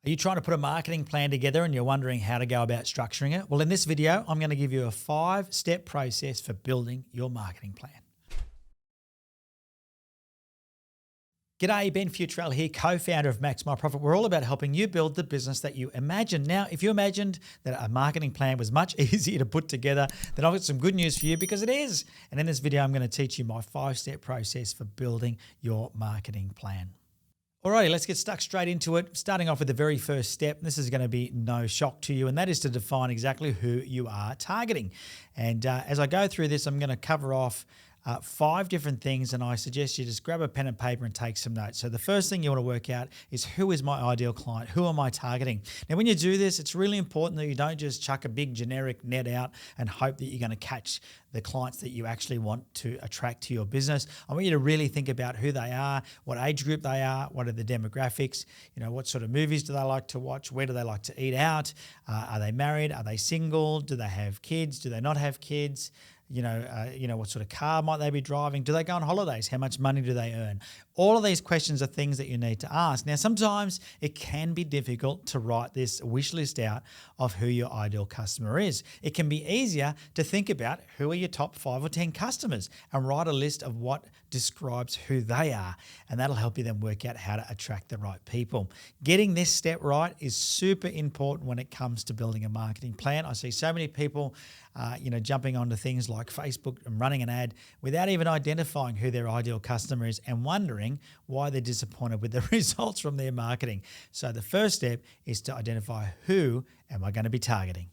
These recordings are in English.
Are you trying to put a marketing plan together and you're wondering how to go about structuring it? Well, in this video, I'm going to give you a 5-step process for building your marketing plan. G'day, Ben Futrell here, co-founder of Max My Profit. We're all about helping you build the business that you imagine. Now, if you imagined that a marketing plan was much easier to put together, then I've got some good news for you because it is. And in this video, I'm going to teach you my 5-step process for building your marketing plan. Alrighty, let's get stuck straight into it. Starting off with the very first step. This is going to be no shock to you, and that is to define exactly who you are targeting. And as I go through this, I'm going to cover off 5 different things, and I suggest you just grab a pen and paper and take some notes. So the first thing you want to work out is, who is my ideal client? Who am I targeting? Now, when you do this, it's really important that you don't just chuck a big generic net out and hope that you're going to catch the clients that you actually want to attract to your business. I want you to really think about who they are, what age group they are, what are the demographics, what sort of movies do they like to watch, where do they like to eat out, are they married, are they single, do they have kids, do they not have kids? What sort of car might they be driving? Do they go on holidays? How much money do they earn? All of these questions are things that you need to ask. Now, sometimes it can be difficult to write this wish list out of who your ideal customer is. It can be easier to think about who are your top 5 or 10 customers and write a list of what describes who they are. And that'll help you then work out how to attract the right people. Getting this step right is super important when it comes to building a marketing plan. I see so many people jumping onto things like Facebook and running an ad without even identifying who their ideal customer is and wondering why they're disappointed with the results from their marketing. So the first step is to identify, who am I going to be targeting?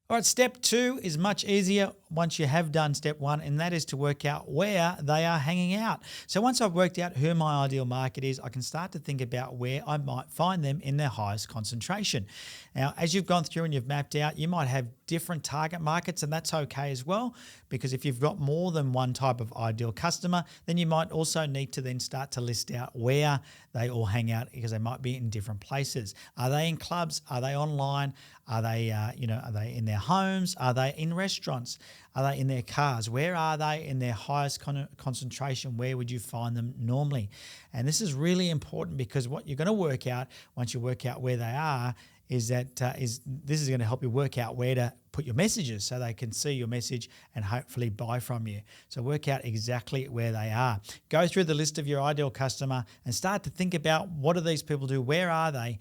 All right, step 2 is much easier once you have done step 1, and that is to work out where they are hanging out. So once I've worked out who my ideal market is, I can start to think about where I might find them in their highest concentration. Now, as you've gone through and you've mapped out, you might have different target markets, and that's okay as well, because if you've got more than one type of ideal customer, then you might also need to then start to list out where they all hang out, because they might be in different places. Are they in clubs? Are they online? Are they, are they in their homes? Are they in restaurants? Are they in their cars? Where are they in their highest concentration? Where would you find them normally? And this is really important, because what you're going to work out once you work out where they are is that this is going to help you work out where to put your messages so they can see your message and hopefully buy from you. So work out exactly where they are. Go through the list of your ideal customer and start to think about, what do these people do? Where are they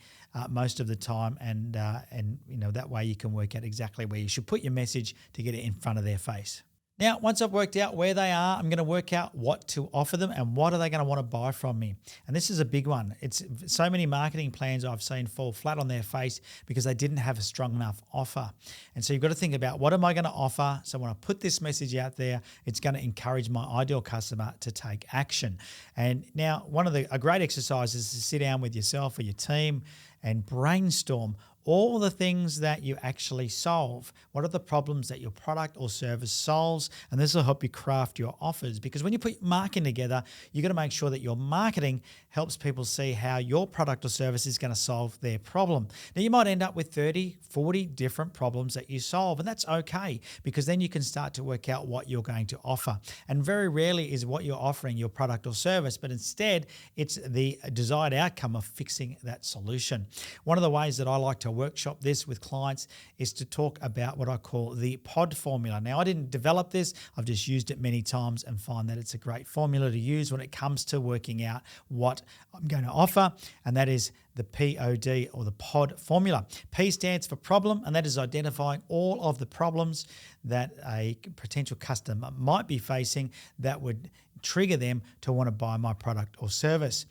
most of the time? And that way you can work out exactly where you should put your message to get it in front of their face. Now, once I've worked out where they are, I'm going to work out what to offer them and what are they going to want to buy from me. And this is a big one. It's so many marketing plans I've seen fall flat on their face because they didn't have a strong enough offer. And so you've got to think about, what am I going to offer? So when I put this message out there, it's going to encourage my ideal customer to take action. And now, a great exercise is to sit down with yourself or your team and brainstorm all the things that you actually solve. What are the problems that your product or service solves? And this will help you craft your offers, because when you put marketing together, you've got to make sure that your marketing helps people see how your product or service is going to solve their problem. Now, you might end up with 30, 40 different problems that you solve, and that's okay, because then you can start to work out what you're going to offer. And very rarely is what you're offering your product or service, but instead it's the desired outcome of fixing that solution. One of the ways that I like to workshop this with clients is to talk about what I call the POD formula. Now, I didn't develop this. I've just used it many times and find that it's a great formula to use when it comes to working out what I'm going to offer. And that is the POD, or the POD formula. P stands for problem, and that is identifying all of the problems that a potential customer might be facing that would trigger them to want to buy my product or service.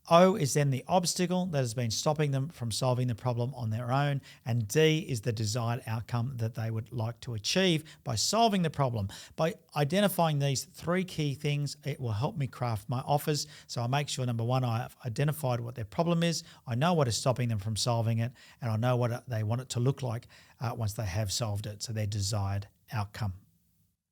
O is then the obstacle that has been stopping them from solving the problem on their own. And D is the desired outcome that they would like to achieve by solving the problem. By identifying these 3 key things, it will help me craft my offers. So I make sure, number 1, I've identified what their problem is, I know what is stopping them from solving it, and I know what they want it to look like once they have solved it, so their desired outcome.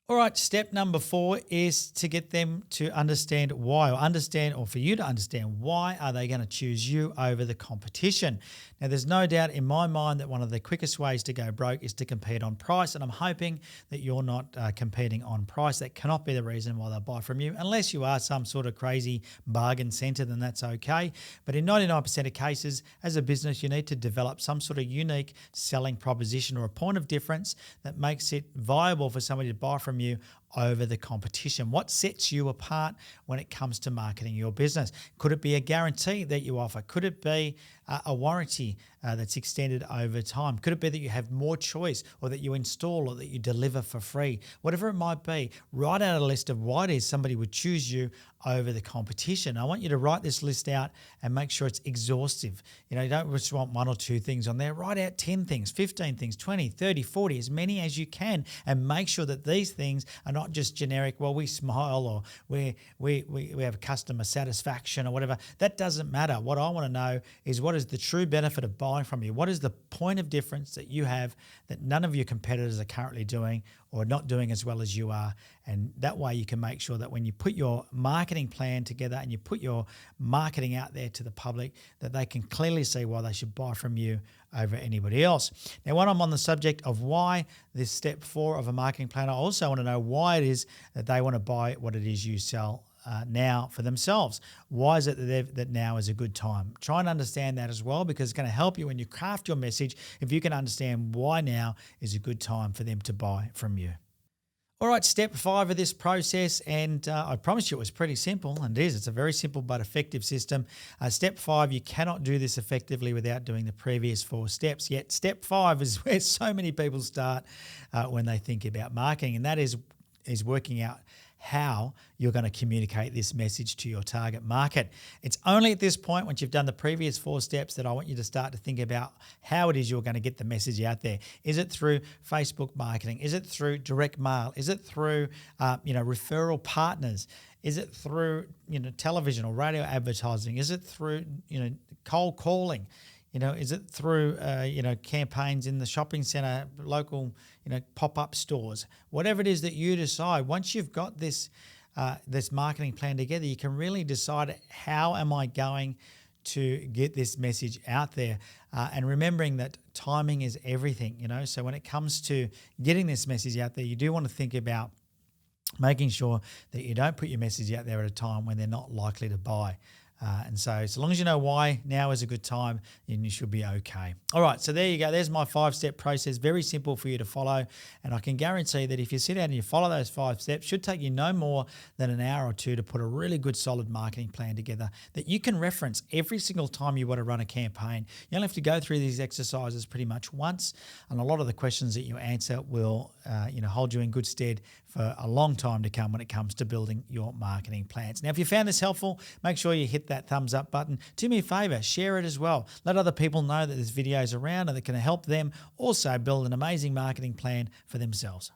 All right, step number 4 is to get them to understand why, or for you to understand why are they going to choose you over the competition. Now, there's no doubt in my mind that one of the quickest ways to go broke is to compete on price, and I'm hoping that you're not competing on price. That cannot be the reason why they'll buy from you, unless you are some sort of crazy bargain centre, then that's okay. But in 99% of cases, as a business, you need to develop some sort of unique selling proposition or a point of difference that makes it viable for somebody to buy from you over the competition. What sets you apart when it comes to marketing your business? Could it be a guarantee that you offer? Could it be a warranty that's extended over time? Could it be that you have more choice, or that you install, or that you deliver for free? Whatever it might be, write out a list of why it is somebody would choose you over the competition. I want you to write this list out and make sure it's exhaustive. You don't just want one or two things on there. Write out 10 things, 15 things, 20, 30, 40, as many as you can, and make sure that these things are not just generic, well, we smile, or we have customer satisfaction or whatever. That doesn't matter. What I want to know is, what is the true benefit of buying from you? What is the point of difference that you have that none of your competitors are currently doing, or not doing as well as you are? And that way you can make sure that when you put your marketing plan together and you put your marketing out there to the public, that they can clearly see why they should buy from you over anybody else. Now, when I'm on the subject of why this step 4 of a marketing plan, I also want to know why it is that they want to buy what it is you sell now for themselves. Why is it that now is a good time? Try and understand that as well, because it's going to help you when you craft your message if you can understand why now is a good time for them to buy from you. All right, step 5 of this process, and I promise you it was pretty simple, and it is. It's a very simple but effective system. Step 5, you cannot do this effectively without doing the previous 4 steps. Yet step 5 is where so many people start when they think about marketing, and that is working out how you're going to communicate this message to your target market. It's only at this point, once you've done the previous 4 steps, that I want you to start to think about how it is you're going to get the message out there. Is it through Facebook marketing? Is it through direct mail? Is it through referral partners? Is it through television or radio advertising? Is it through cold calling? Is it through, campaigns in the shopping centre, local, pop-up stores? Whatever it is that you decide, once you've got this marketing plan together, you can really decide, how am I going to get this message out there? And remembering that timing is everything, So when it comes to getting this message out there, you do want to think about making sure that you don't put your message out there at a time when they're not likely to buy. And so long as you know why now is a good time, then you should be okay. All right, so there you go. There's my 5-step process. Very simple for you to follow. And I can guarantee that if you sit down and you follow those 5 steps, should take you no more than an hour or 2 to put a really good solid marketing plan together that you can reference every single time you want to run a campaign. You only have to go through these exercises pretty much once, and a lot of the questions that you answer will hold you in good stead for a long time to come when it comes to building your marketing plans. Now, if you found this helpful, make sure you hit that thumbs up button. Do me a favor, share it as well. Let other people know that this video is around and that can help them also build an amazing marketing plan for themselves.